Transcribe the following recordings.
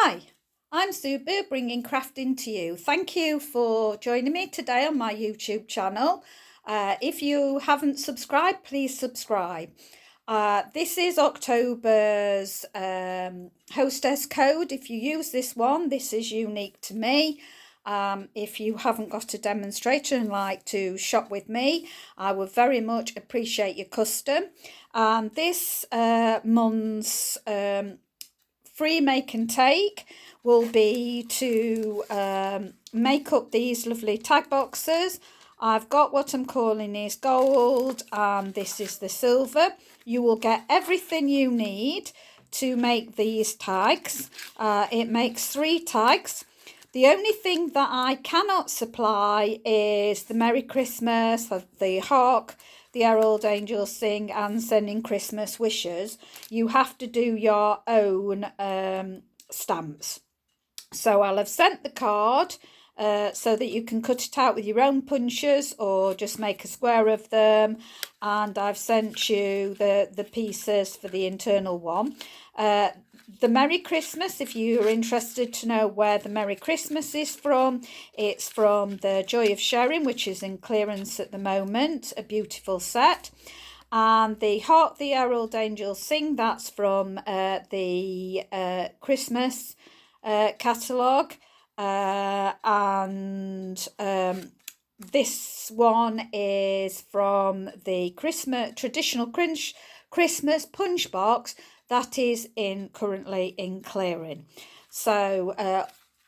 Hi, I'm Sue Boo, bringing crafting to you. Thank you for joining me today on my YouTube channel. If you haven't subscribed, please subscribe. This is October's hostess code. If you use this one, this is unique to me. If you haven't got a demonstrator and like to shop with me, I would very much appreciate your custom. This month's free make and take will be to make up these lovely tag boxes. I've got what I'm calling is gold and this is the silver. You will get everything you need to make these tags. It makes 3 tags. The only thing that I cannot supply is the Merry Christmas, the Hark, the Herald Angels Sing and sending Christmas wishes. You have to do your own stamps. So I'll have sent the card so that you can cut it out with your own punches or just make a square of them. And I've sent you the pieces for the internal one. The Merry Christmas, if you're interested to know where the Merry Christmas is from, it's from the Joy of Sharing, which is in clearance at the moment, a beautiful set. And the Hark the Herald Angels Sing, that's from the Christmas catalogue. This one is from the traditional Christmas punch box that is currently in clearing. So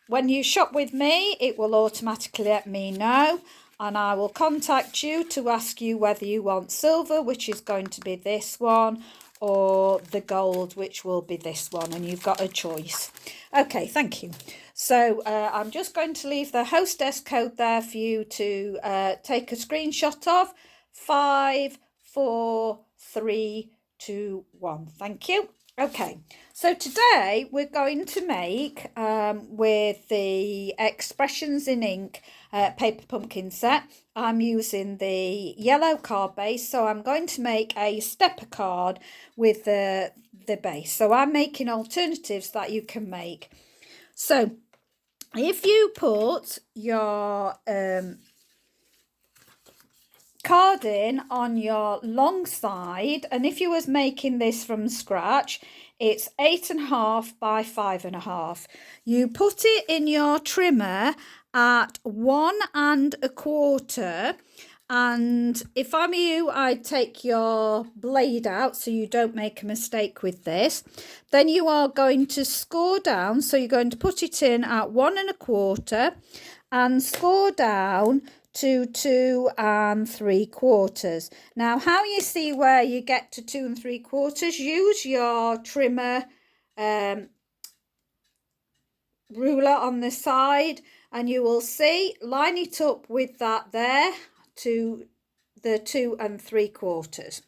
when you shop with me, it will automatically let me know, and I will contact you to ask you whether you want silver, which is going to be this one, or the gold, which will be this one, and you've got a choice. Okay, thank you. So I'm just going to leave the hostess code there for you to take a screenshot of. 5, 4, 3, 2, 1. Thank you. Okay, so today we're going to make with the Expressions in Ink paper pumpkin set. I'm using the yellow card base, so I'm going to make a stepper card with the base. So I'm making alternatives that you can make. So if you put your card in on your long side, and if you was making this from scratch, it's 8.5 by 5.5. You put it in your trimmer at 1 1/4, and if I'm you, I'd take your blade out so you don't make a mistake with this. Then you are going to score down, so you're going to put it in at 1 1/4 and score down to 2 3/4. Now, how you see where you get to 2 3/4, use your trimmer ruler on the side, and you will see, line it up with that there to the 2 3/4.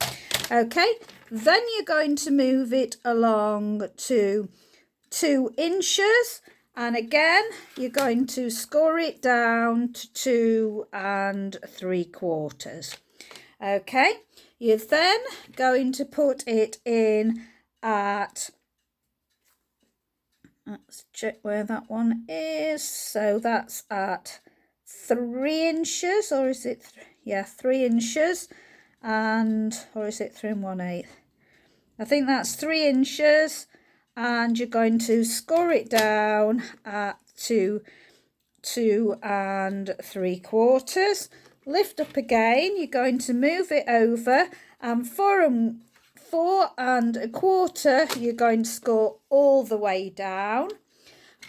Okay, then you're going to move it along to 2 inches. And again, you're going to score it down to 2 3/4. Okay, you're then going to put it in at, let's check where that one is. So that's at 3 inches, or is it, 3 inches. And, or is it 3 1/8? I think that's 3 inches. And you're going to score it down at 2 3/4. Lift up again. You're going to move it over, and 4 1/4 you're going to score all the way down,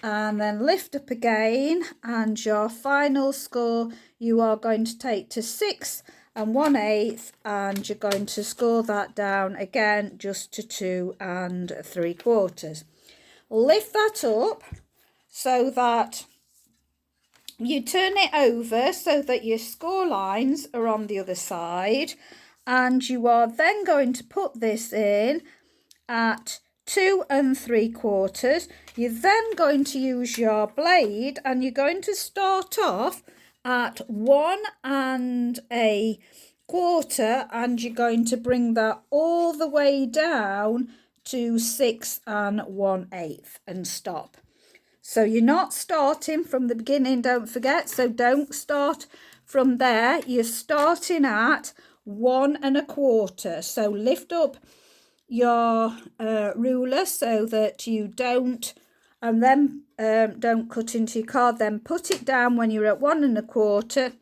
and then lift up again, and your final score you are going to take to 6 1/8, and you're going to score that down again just to 2 3/4. Lift that up so that you turn it over so that your score lines are on the other side, and you are then going to put this in at 2 3/4. You're then going to use your blade, and you're going to start off at 1 1/4, and you're going to bring that all the way down to 6 1/8 and stop. So you're not starting from the beginning, don't forget. So don't start from there. You're starting at 1 1/4. So lift up your ruler so that you don't, and then don't cut into your card. Then put it down when you're at 1 1/4.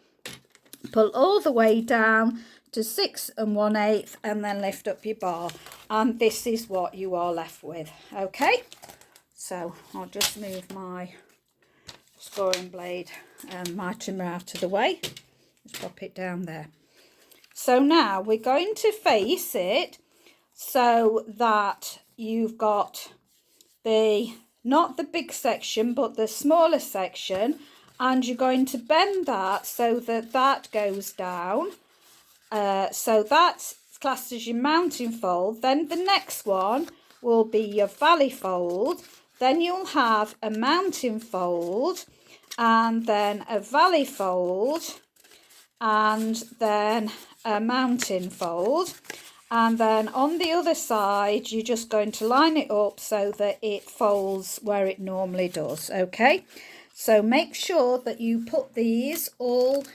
Pull all the way down to 6 1/8, and then lift up your bar. And this is what you are left with. Okay. So I'll just move my scoring blade and my trimmer out of the way. Just pop it down there. So now we're going to face it so that you've got not the big section, but the smaller section, and you're going to bend that so that that goes down. So that's classed as your mounting fold. Then the next one will be your valley fold. Then you'll have a mounting fold, and then a valley fold, and then a mountain fold. And then on the other side, you're just going to line it up so that it folds where it normally does. Okay, so make sure that you put these all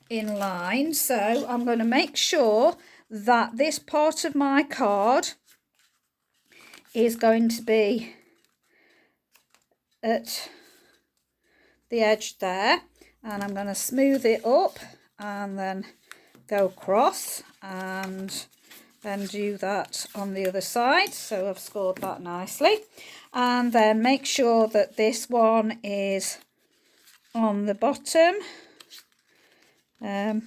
in line. So I'm going to make sure that this part of my card is going to be at the edge there, and I'm going to smooth it up and then go across, and then do that on the other side. So I've scored that nicely, and then make sure that this one is on the bottom. To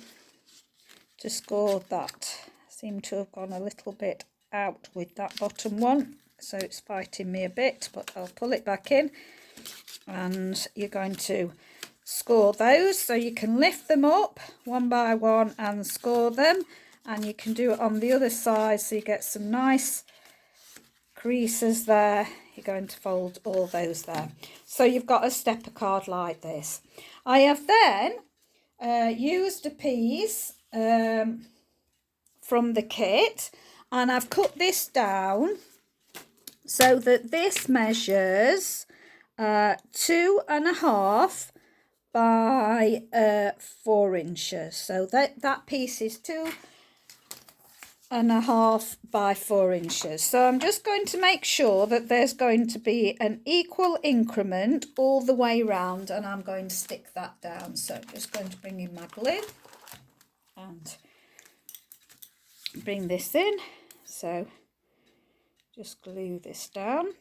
score that, seem to have gone a little bit out with that bottom one, so it's fighting me a bit, but I'll pull it back in. And you're going to score those, so you can lift them up one by one and score them, and you can do it on the other side so you get some nice creases there. You're going to fold all those there, so you've got a stepper card like this. I have then used a piece from the kit, and I've cut this down so that this measures 2.5 by 4 inches. So that piece is 2.5 by 4 inches. So I'm just going to make sure that there's going to be an equal increment all the way round, and I'm going to stick that down. So I'm just going to bring in my glue and bring this in. So just glue this down.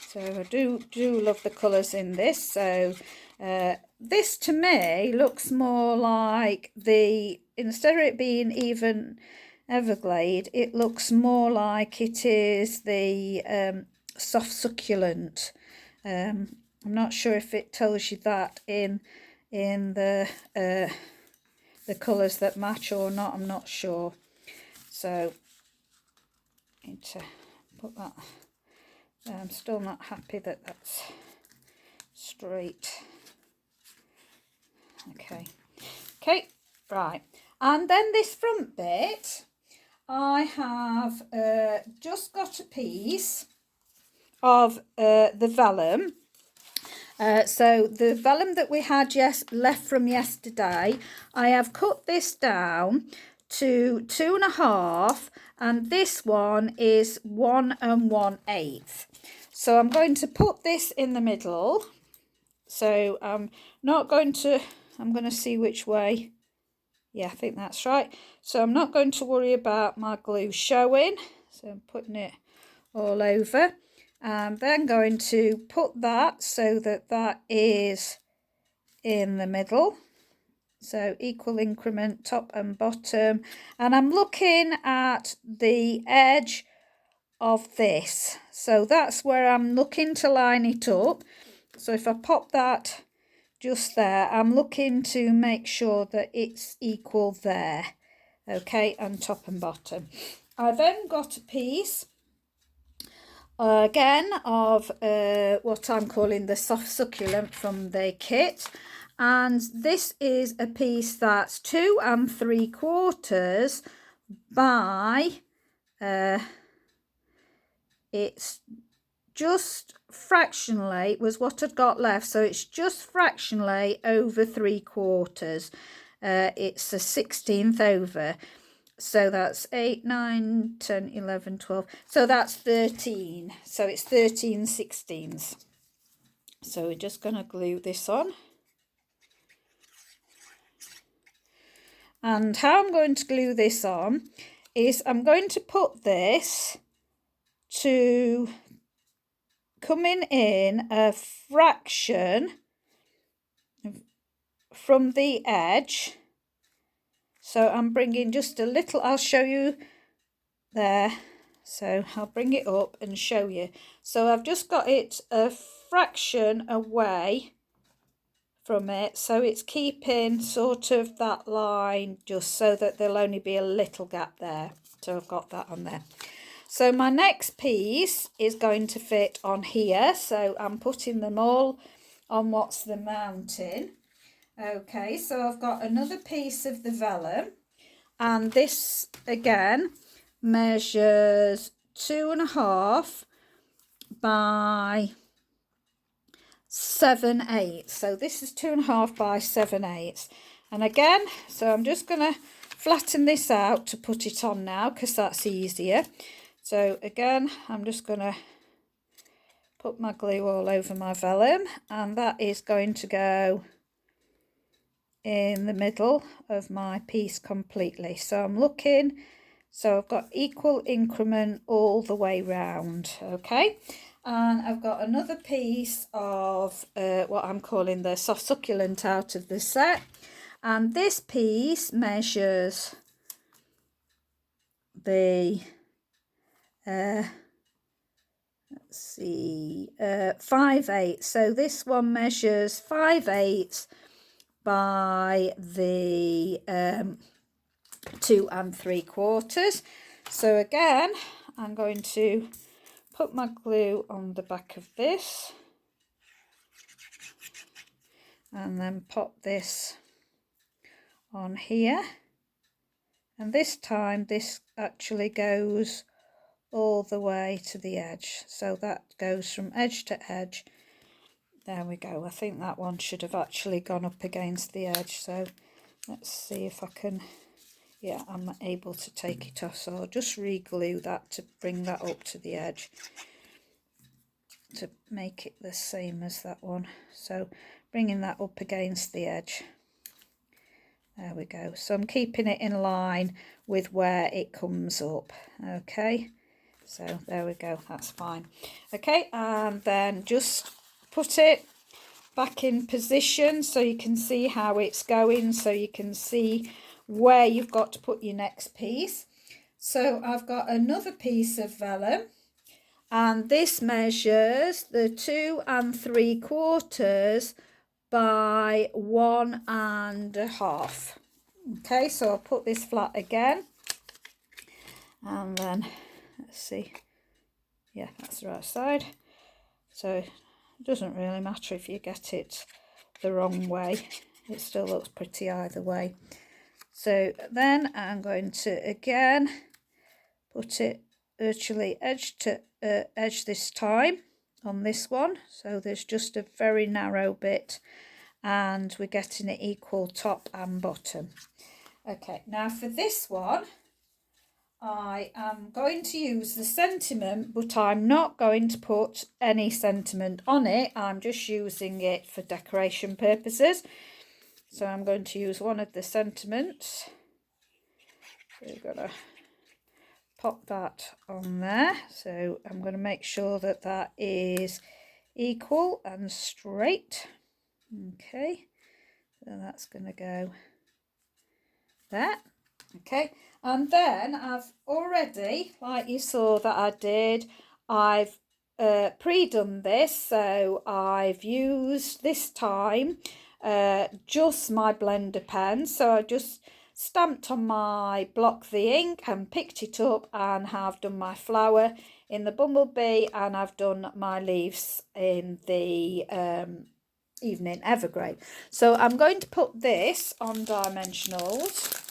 So I do love the colours in this. So this to me looks more like instead of it being even Everglade, it looks more like it is the soft succulent. I'm not sure if it tells you that in the colours that match or not. I'm not sure. So I need to put that. I'm still not happy that that's straight. Okay, right. And then this front bit, I have just got a piece of the vellum. So the vellum that we had left from yesterday, I have cut this down to 2.5, and this one is 1 1/8. So I'm going to put this in the middle. So I'm going to see which way. Yeah, I think that's right. So I'm not going to worry about my glue showing. So I'm putting it all over. I'm then going to put that so that that is in the middle. So equal increment top and bottom. And I'm looking at the edge of this. So that's where I'm looking to line it up. So if I pop that just there, I'm looking to make sure that it's equal there. Okay, and top and bottom. I then got a piece again of what I'm calling the soft succulent from the kit, and this is a piece that's 2 3/4 by it's just fractionally was what I'd got left, so it's just fractionally over 3/4. It's a 16th over, so that's 8, 9, 10, 11, 12, so that's 13, so it's 13/16. So we're just going to glue this on. And how I'm going to glue this on is I'm going to put this to coming in a fraction from the edge. So I'm bringing just a little, I'll show you there. So I'll bring it up and show you. So I've just got it a fraction away from it, so it's keeping sort of that line just so that there'll only be a little gap there. So I've got that on there. So my next piece is going to fit on here, so I'm putting them all on what's the mounting. Okay, so I've got another piece of the vellum, and this again measures 2.5 by 7/8. So this is 2.5 by 7/8. And again, so I'm just going to flatten this out to put it on now because that's easier. So again, I'm just going to put my glue all over my vellum, and that is going to go in the middle of my piece completely. So I'm looking, so I've got equal increment all the way round. Okay, and I've got another piece of what I'm calling the soft succulent out of the set, and this piece measures the 5/8. So this one measures 5/8 by the 2 3/4. So again, I'm going to put my glue on the back of this and then pop this on here, and this time this actually goes all the way to the edge, so that goes from edge to edge. There we go. I think that one should have actually gone up against the edge, so let's see if I can, yeah, I'm able to take it off. So I'll just re-glue that to bring that up to the edge to make it the same as that one. So bringing that up against the edge. There we go. So I'm keeping it in line with where it comes up. Okay, so there we go, that's fine. Okay, and then just put it back in position so you can see how it's going, so you can see where you've got to put your next piece. So I've got another piece of vellum, and this measures the 2 3/4 by 1 1/2. Okay, so I'll put this flat again, and then let's see, yeah, that's the right side. So it doesn't really matter if you get it the wrong way, it still looks pretty either way. So then I'm going to again put it virtually edge to edge this time on this one, so there's just a very narrow bit and we're getting it equal top and bottom. Okay, now for this one I am going to use the sentiment, but I'm not going to put any sentiment on it. I'm just using it for decoration purposes. So I'm going to use one of the sentiments. So we've got to pop that on there. So I'm going to make sure that that is equal and straight. Okay, so that's going to go there. Okay, and then I've already, like you saw that I did, I've pre-done this, so I've used this time just my blender pen. So I just stamped on my block the ink and picked it up and have done my flower in the bumblebee, and I've done my leaves in the evening evergreen. So I'm going to put this on dimensionals.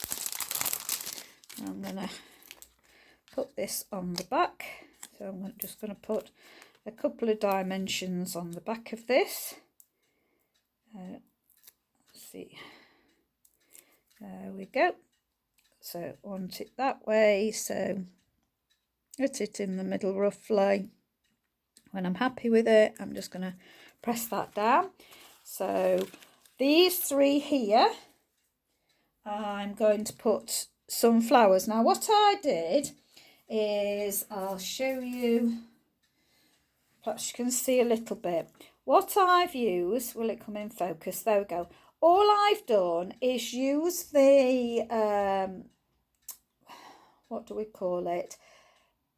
I'm going to put this on the back, so I'm just going to put a couple of dimensions on the back of this. Let's see, there we go. So want it that way, so put it in the middle roughly. When I'm happy with it, I'm just going to press that down. So these three here, I'm going to put some flowers. Now what I did is, I'll show you, perhaps you can see a little bit. What I've used, will it come in focus? There we go. All I've done is use the, what do we call it?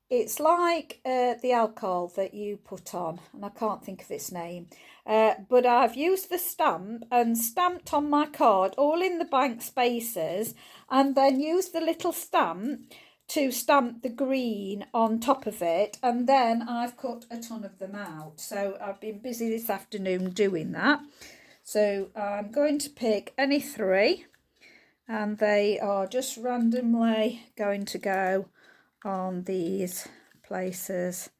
It's like the alcohol that you put on, and I can't think of its name. But I've used the stamp and stamped on my card, all in the blank spaces, and then used the little stamp to stamp the green on top of it, and then I've cut a ton of them out. So I've been busy this afternoon doing that. So I'm going to pick any three, and they are just randomly going to go on these places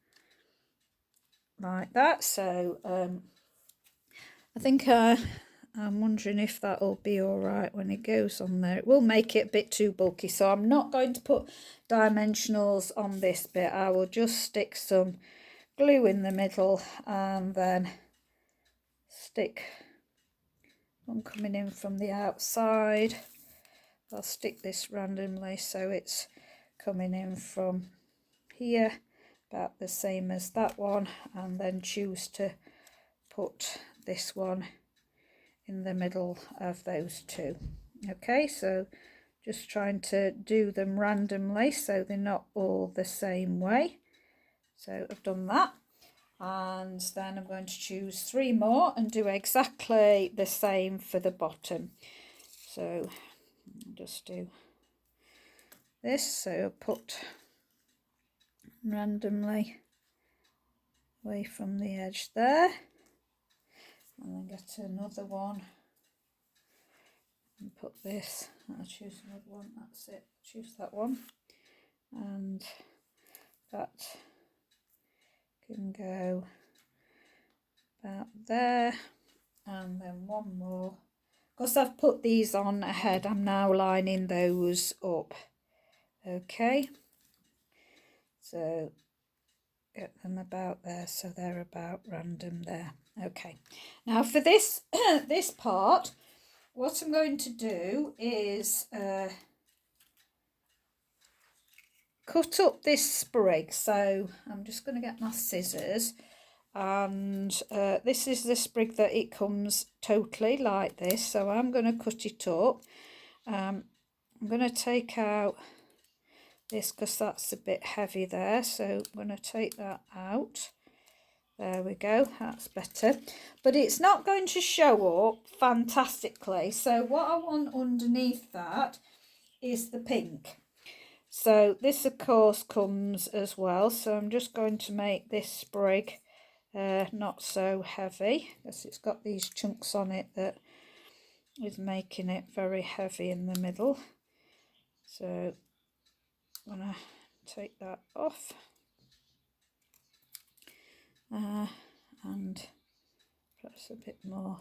like that. So I think I'm wondering if that'll be all right when it goes on there. It will make it a bit too bulky, so I'm not going to put dimensionals on this bit. I will just stick some glue in the middle and then stick one coming in from the outside. I'll stick this randomly so it's coming in from here, about the same as that one, and then choose to put this one in the middle of those two. Okay, so just trying to do them randomly so they're not all the same way. So I've done that, and then I'm going to choose three more and do exactly the same for the bottom. So I'll just do this, so I'll put randomly away from the edge there, and then get another one and put this. I'll choose another one, that's it, choose that one, and that can go about there, and then one more. Because I've put these on ahead, I'm now lining those up. Okay, so get them about there, so they're about random there. Okay, now for this this part, what I'm going to do is cut up this sprig. So I'm just going to get my scissors, and this is the sprig that it comes totally like this, so I'm going to cut it up. I'm going to take out this because that's a bit heavy there, so I'm going to take that out. There we go, that's better, but it's not going to show up fantastically. So what I want underneath that is the pink. So this of course comes as well, so I'm just going to make this sprig not so heavy, because it's got these chunks on it that is making it very heavy in the middle. So I'm going to take that off, and perhaps a bit more,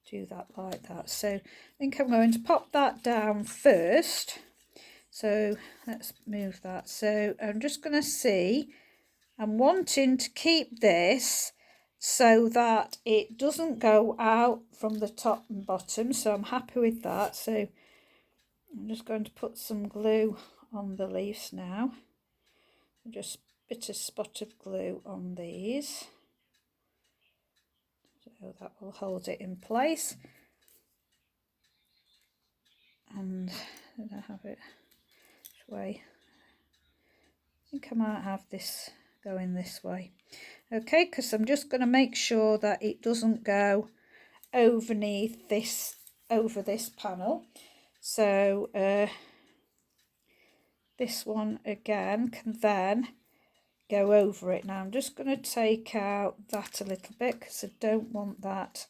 do that like that. So I think I'm going to pop that down first. So let's move that. So I'm just going to see, I'm wanting to keep this so that it doesn't go out from the top and bottom, so I'm happy with that. So I'm just going to put some glue on the leaves now, just a bit of spot of glue on these, so that will hold it in place. And then I have it this way. I think I might have this going this way. Okay, because I'm just going to make sure that it doesn't go underneath this, over this panel. So this one again can then go over it. Now I'm just going to take out that a little bit because I don't want that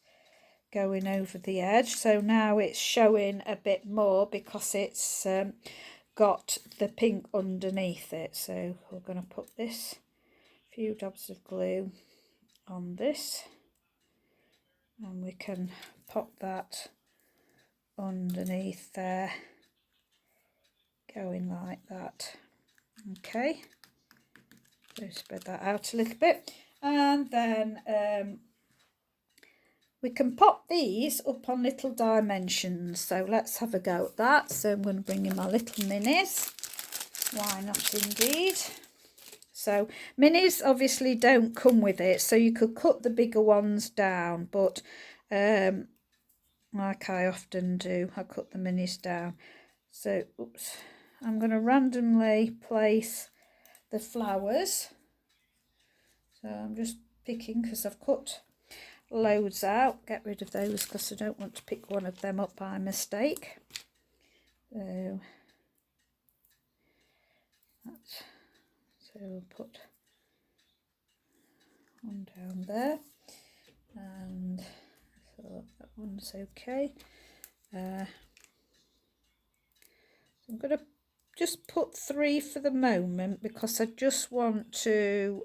going over the edge. So now it's showing a bit more because it's got the pink underneath it. So we're going to put this few dabs of glue on this, and we can pop that underneath there, going like that. Okay, so spread that out a little bit, and then we can pop these up on little dimensions. So let's have a go at that. So I'm going to bring in my little minis. Why not indeed? So minis obviously don't come with it, so you could cut the bigger ones down, but like I often do, I cut the minis down. So oops, I'm going to randomly place the flowers. So I'm just picking, because I've cut loads out. Get rid of those because I don't want to pick one of them up by mistake. So that's, so we'll put one down there, and so that one's okay. So I'm going to just put 3 for the moment, because I just want to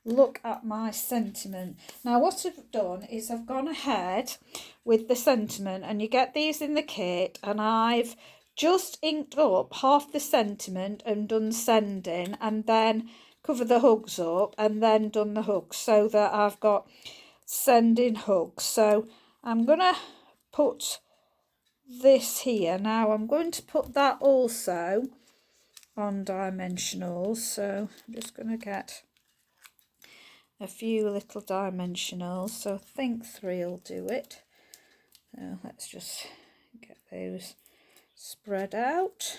look at my sentiment. Now what I've done is I've gone ahead with the sentiment, and you get these in the kit, and I've just inked up half the sentiment and done sending, and then cover the hugs up and then done the hooks, so that I've got sending hooks. So I'm gonna put this here. Now I'm going to put that also on dimensionals, so I'm just going to get a few little dimensionals, so I think 3 will do it. So let's just get those spread out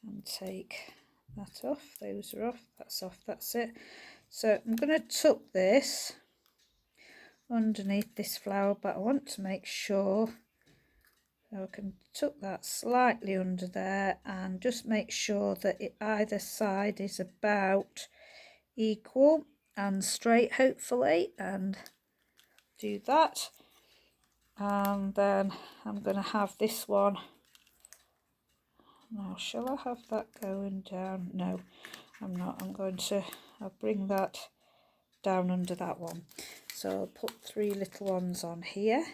and take that off. Those are off, that's it. So I'm going to tuck this underneath this flower, but I want to make sure, so I can tuck that slightly under there and just make sure that either side is about equal and straight, hopefully, and do that. And then I'm going to have this one. Now shall I have that going down? No, I'm not. I'll bring that down under that one. So I'll put 3 little ones on here.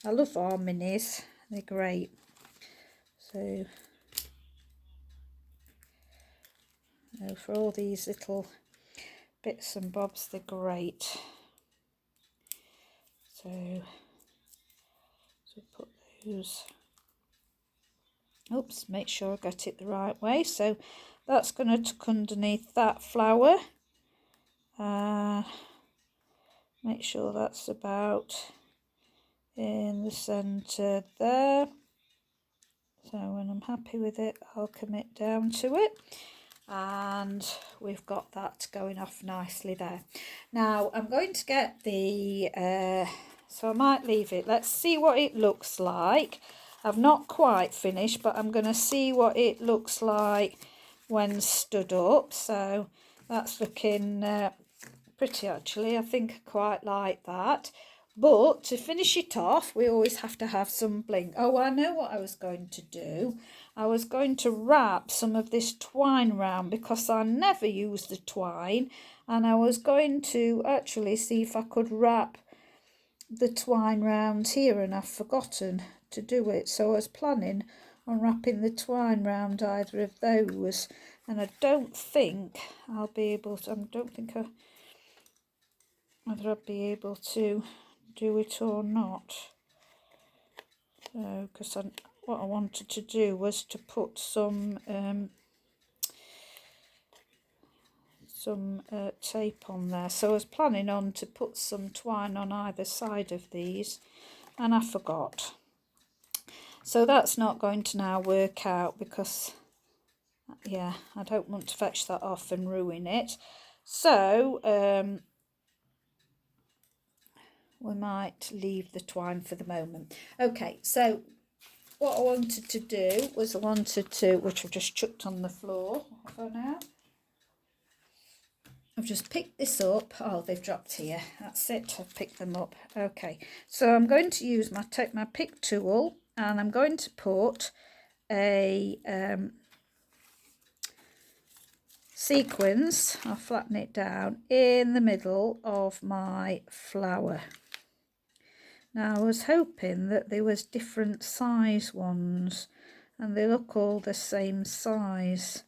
I love our minis, they're great. So for all these little bits and bobs, they're great. So put those, oops, make sure I got it the right way. So that's going to tuck underneath that flower. Make sure that's about in the centre there. So when I'm happy with it, I'll commit down to it, and we've got that going off nicely there. Now I'm going to get the so I might leave it. Let's see what it looks like. I've not quite finished, but I'm going to see what it looks like when stood up. So that's looking pretty, actually. I think I quite like that. But to finish it off, we always have to have some bling. Oh, I know what I was going to do. I was going to wrap some of this twine round, because I never use the twine, and I was going to actually see if I could wrap the twine round here, and I've forgotten to do it. So I was planning on wrapping the twine round either of those, and I don't think I'll be able to. I don't think whether I'll be able to do it or not. So, because what I wanted to do was to put some tape on there. So I was planning on to put some twine on either side of these, and I forgot. So that's not going to now work out, because yeah, I don't want to fetch that off and ruin it. So we might leave the twine for the moment. Okay, so what I wanted to do was which I've just chucked on the floor for now. I've just picked this up. Oh, they've dropped here. That's it. I've picked them up. Okay, so I'm going to use my pick tool and I'm going to put a sequins, I'll flatten it down, in the middle of my flower. Now I was hoping that there was different size ones, and they look all the same size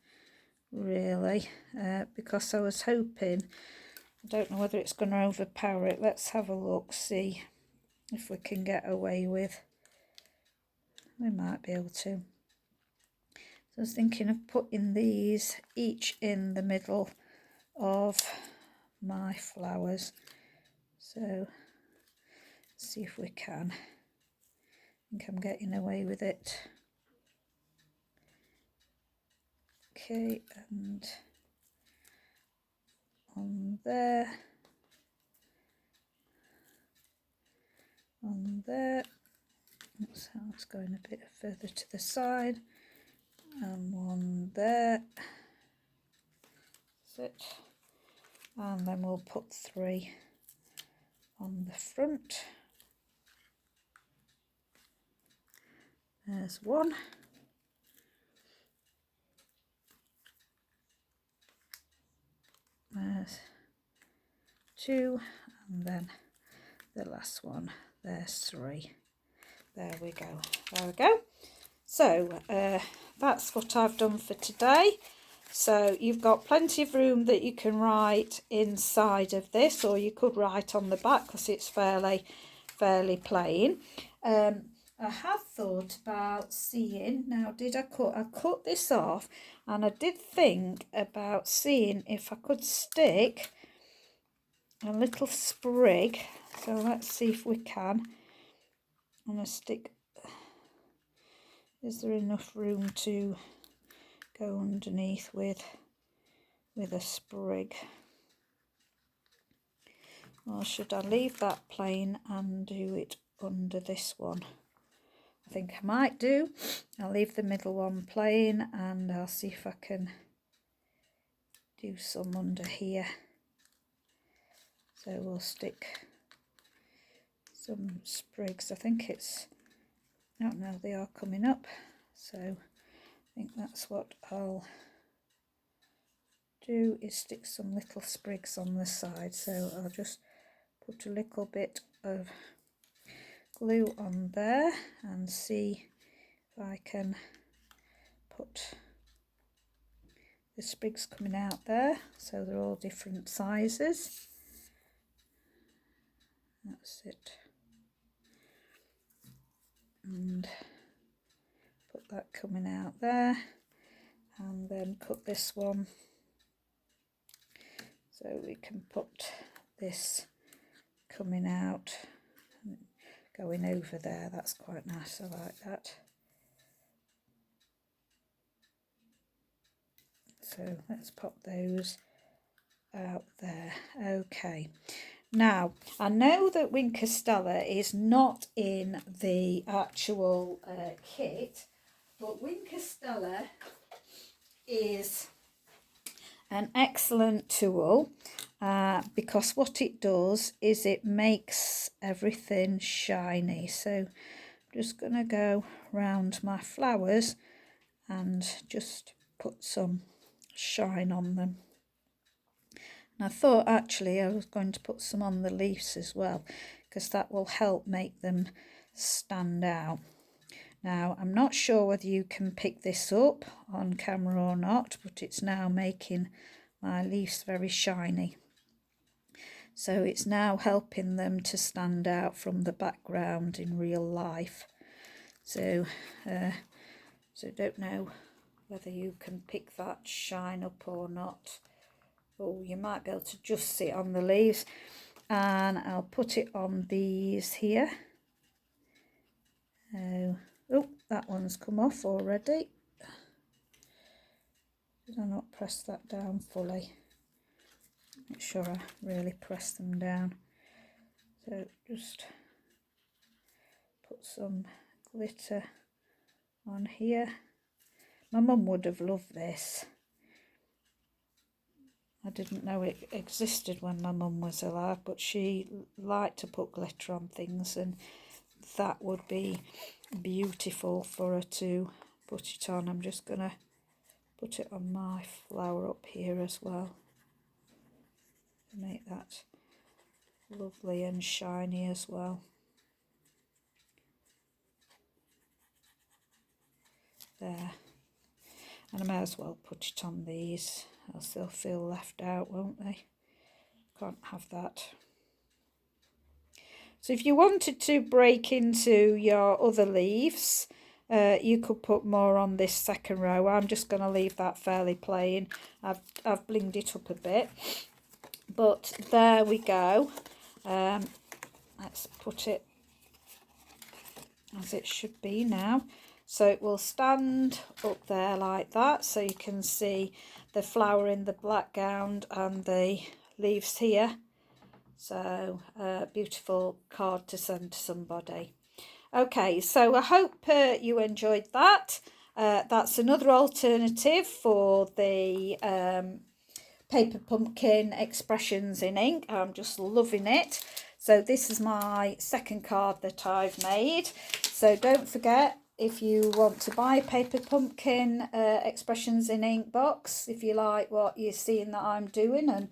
really, because I was hoping, I don't know whether it's going to overpower it. Let's have a look, see if we can get away with, we might be able to. So I was thinking of putting these each in the middle of my flowers. So see if we can. I think I'm getting away with it. Okay, and on there, on there. So it's going a bit further to the side, and one there. That's it. And then we'll put 3 on the front. There's 1. There's 2, and then the last one, there's 3. There we go. There we go. So that's what I've done for today. So you've got plenty of room that you can write inside of this, or you could write on the back because it's fairly plain. I have thought about seeing, now did I cut this off, and I did think about seeing if I could stick a little sprig. So let's see if we can. I'm going to stick, is there enough room to go underneath with a sprig? Or should I leave that plain and do it under this one? I think I might do. I'll leave the middle one plain, and I'll see if I can do some under here. So we'll stick some sprigs. I think it's, I don't know, they are coming up, so I think that's what I'll do, is stick some little sprigs on the side. So I'll just put a little bit of glue on there and see if I can put the sprigs coming out there, so they're all different sizes. That's it. And put that coming out there, and then cut this one so we can put this coming out and going over there. That's quite nice, I like that. So let's pop those out there. Okay, now I know that Wink Stella is not in the actual kit, but Wink Stella is an excellent tool because what it does is it makes everything shiny. So I'm just going to go round my flowers and just put some shine on them. And I thought actually I was going to put some on the leaves as well, because that will help make them stand out. Now I'm not sure whether you can pick this up on camera or not, but it's now making my leaves very shiny. So it's now helping them to stand out from the background in real life. So don't know whether you can pick that shine up or not. Oh, you might be able to just see it on the leaves. And I'll put it on these here. Oh, that one's come off already. Did I not press that down fully? Make sure I really press them down. So just put some glitter on here. My mum would have loved this. I didn't know it existed when my mum was alive, but she liked to put glitter on things, and that would be beautiful for her to put it on. I'm just going to put it on my flower up here as well. Make that lovely and shiny as well. There. And I may as well put it on these, else they'll feel left out, won't they? Can't have that. So if you wanted to break into your other leaves, you could put more on this second row. I'm just going to leave that fairly plain. I've blinged it up a bit, but there we go. Let's put it as it should be now. So it will stand up there like that, so you can see the flower in the background and the leaves here. So beautiful card to send to somebody. Okay, so I hope you enjoyed that. That's another alternative for the paper pumpkin expressions in ink. I'm just loving it. So this is my second card that I've made. So don't forget, if you want to buy paper pumpkin expressions in ink box, if you like what you're seeing that I'm doing and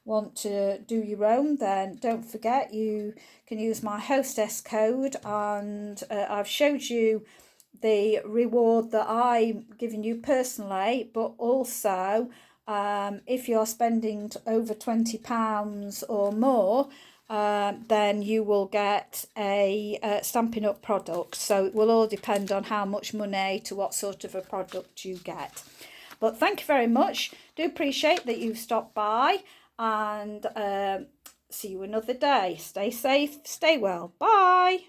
want to do your own, then don't forget you can use my hostess code, and I've showed you the reward that I'm giving you personally, but also if you're spending over £20 or more, then you will get a Stampin' Up product. So it will all depend on how much money to what sort of a product you get. But thank you very much. Do appreciate that you've stopped by, and see you another day. Stay safe, stay well. Bye.